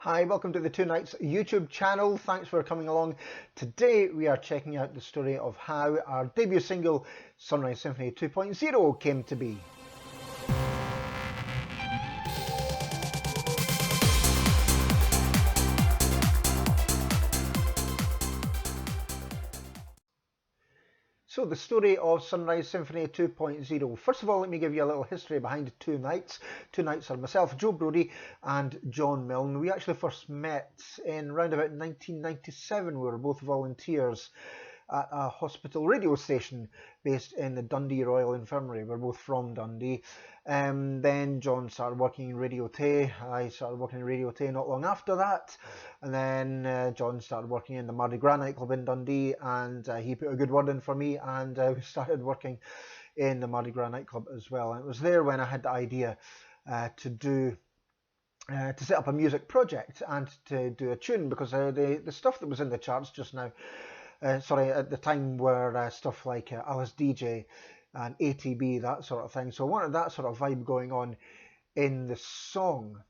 Hi, welcome to the Two Nights YouTube channel. Thanks for coming along. Today we are checking out the story of how our debut single, Sunrise Symphony 2.0, came to be. So the story of Sunrise Symphony 2.0. First of all, let me give you a little history behind Two Nights. Two Nights are myself, Joe Brody, and John Milne. We actually first met in round about 1997. We were both volunteers at a hospital radio station based in the Dundee Royal Infirmary. We're both from Dundee. Then John started working in Radio Tay. I started working in Radio Tay not long after that. And then John started working in the Mardi Gras nightclub in Dundee, and he put a good word in for me, and we started working in the Mardi Gras nightclub as well. And it was there when I had the idea to set up a music project and to do a tune, because the stuff that was in the charts just now, at the time, were stuff like Alice DJ and ATB, that sort of thing. So I wanted that sort of vibe going on in the song,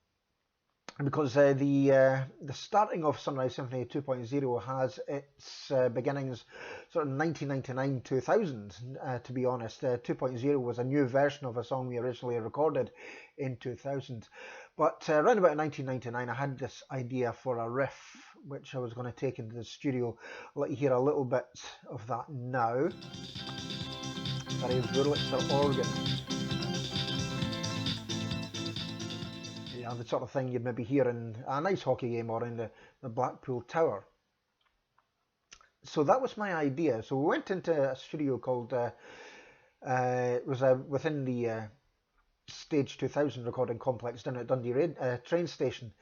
because the starting of Sunrise Symphony 2.0 has its beginnings sort of 1999-2000. To be honest, 2.0 was a new version of a song we originally recorded in 2000. But around about 1999, I had this idea for a riff, which I was going to take into the studio. I'll let you hear a little bit of that now. Very Wurlitzer organ. Yeah, the sort of thing you'd maybe hear in a nice hockey game or in the Blackpool Tower. So that was my idea. So we went into a studio called, it was within the Stage 2000 recording complex down at Dundee train station,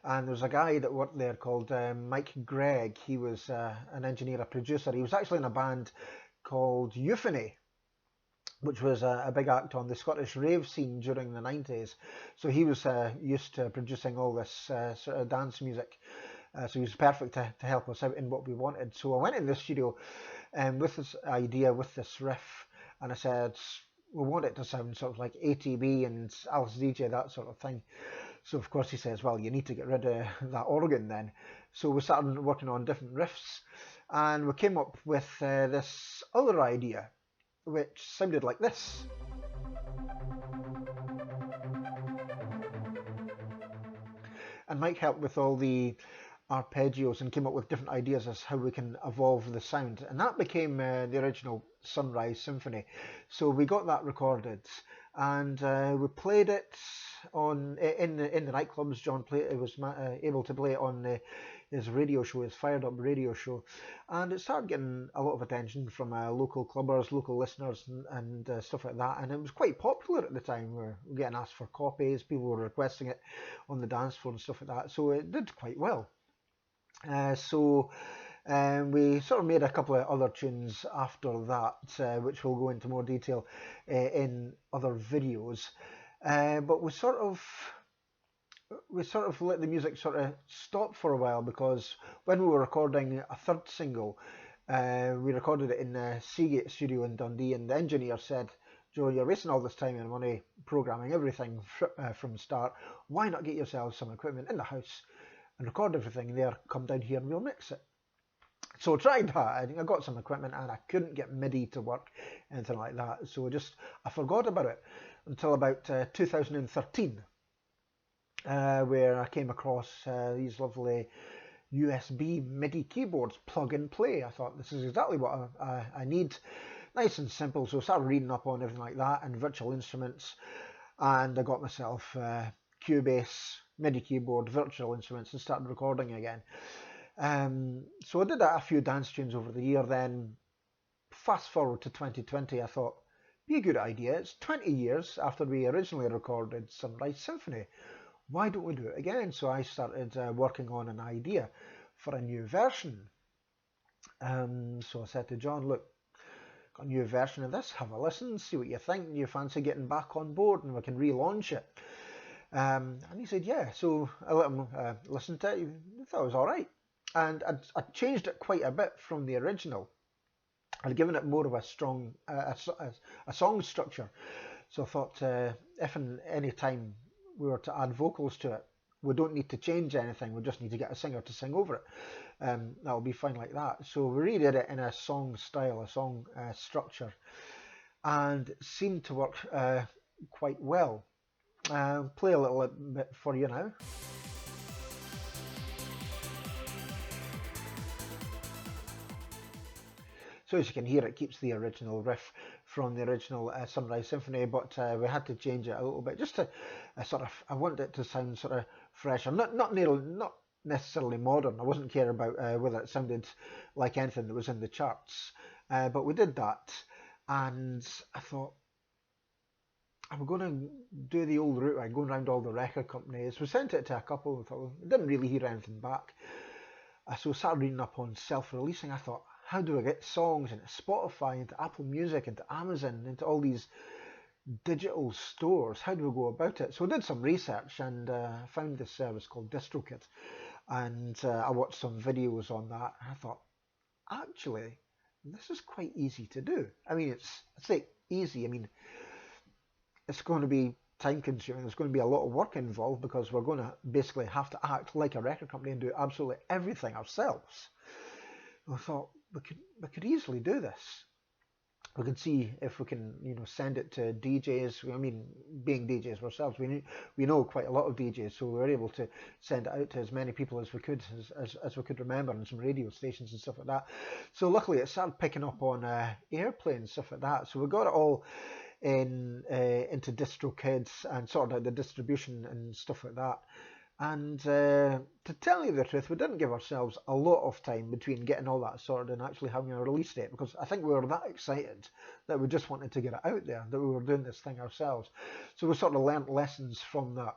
and there was a guy that worked there called Mike Gregg. He was an engineer, a producer. He was actually in a band called Euphony, which was a big act on the Scottish rave scene during the 90s. So he was used to producing all this sort of dance music. So he was perfect to help us out in what we wanted. So I went in the studio with this idea, with this riff, and I said, we want it to sound sort of like ATB and Alice DJ, that sort of thing. So of course he says, well, you need to get rid of that organ then. So we started working on different riffs, and we came up with this other idea, which sounded like this. And Mike helped with all the arpeggios and came up with different ideas as how we can evolve the sound, and that became the original Sunrise Symphony. So we got that recorded, and we played it on in the nightclubs. John was able to play it on his radio show, his Fired Up radio show, and it started getting a lot of attention from local clubbers, local listeners, and stuff like that. And it was quite popular at the time. We were getting asked for copies, people were requesting it on the dance floor and stuff like that. So it did quite well. We sort of made a couple of other tunes after that, which we'll go into more detail in other videos. But we sort of let the music sort of stop for a while, because when we were recording a third single, we recorded it in the Seagate studio in Dundee, and the engineer said, Joe, you're wasting all this time and money programming everything from the start. Why not get yourselves some equipment in the house and record everything there, come down here and we'll mix it. So I tried that. I got some equipment and I couldn't get MIDI to work, anything like that. So I forgot about it until about 2013, where I came across these lovely USB MIDI keyboards, plug and play. I thought, this is exactly what I need. Nice and simple. So I started reading up on everything like that and virtual instruments, and I got myself Cubase, MIDI keyboard, virtual instruments, and started recording again. So I did a few dance tunes over the year. Then fast forward to 2020, I thought, be a good idea. It's 20 years after we originally recorded Sunrise Symphony. Why don't we do it again? So I started working on an idea for a new version. So I said to John, look, got a new version of this, have a listen, see what you think. You fancy getting back on board and we can relaunch it? And he said, yeah. So I let him listen to it. He thought it was all right. And I changed it quite a bit from the original. I'd given it more of a strong a song structure. So I thought, if in any time we were to add vocals to it, we don't need to change anything. We just need to get a singer to sing over it. That'll be fine like that. So we redid it in a song style, a song structure, and it seemed to work quite well. Play a little bit for you now. So as you can hear, it keeps the original riff from the original Sunrise Symphony, but we had to change it a little bit just to sort of. I wanted it to sound sort of fresher, not necessarily modern. I wasn't care about whether it sounded like anything that was in the charts, but we did that, and I thought I'm going to do the old route. I'm going around all the record companies. We sent it to a couple. We thought we didn't really hear anything back. So I started reading up on self-releasing. I thought, how do I get songs into Spotify, into Apple Music, into Amazon, into all these digital stores? How do we go about it? So I did some research and found this service called DistroKid, and I watched some videos on that. And I thought, actually, this is quite easy to do. I mean, it's like easy. I mean, it's going to be time consuming. There's going to be a lot of work involved because we're going to basically have to act like a record company and do absolutely everything ourselves. I thought we could easily do this. We can see if we can, send it to DJs. I mean, being DJs ourselves, we know quite a lot of DJs, so we were able to send it out to as many people as we could, as we could remember, and some radio stations and stuff like that. So luckily, it started picking up on airplane and stuff like that. So we got it all into DistroKid and sorted out the distribution and stuff like that. And to tell you the truth, we didn't give ourselves a lot of time between getting all that sorted and actually having a release date, because I think we were that excited that we just wanted to get it out there, that we were doing this thing ourselves. So we sort of learnt lessons from that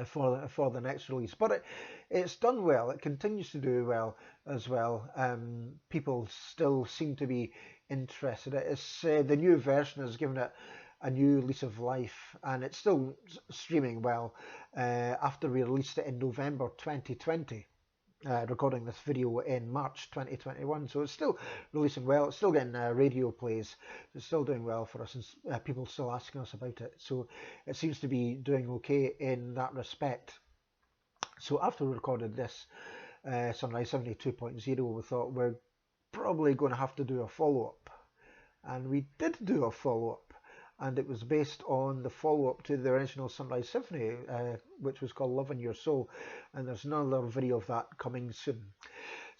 for the next release. But it's done well. It continues to do well as well. People still seem to be interested. It's the new version has given it a new lease of life, and it's still streaming well after we released it in November 2020. Recording this video in March 2021, so it's still releasing well. It's still getting radio plays. It's still doing well for us, and people still asking us about it. So it seems to be doing okay in that respect. So after we recorded this Sunrise Symphony 2.0, we thought we're probably going to have to do a follow-up, and we did do a follow-up. And it was based on the follow-up to the original Sunrise Symphony, which was called Love in Your Soul, and there's another video of that coming soon.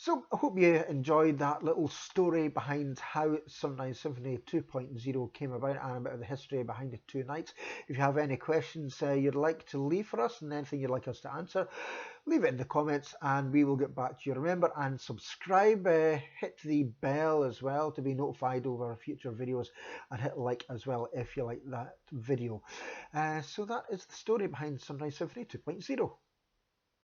So I hope you enjoyed that little story behind how Sunrise Symphony 2.0 came about and a bit of the history behind the two nights. If you have any questions you'd like to leave for us and anything you'd like us to answer, leave it in the comments and we will get back to you. Remember, and subscribe, hit the bell as well to be notified over future videos, and hit like as well if you like that video. So that is the story behind Sunrise Symphony 2.0.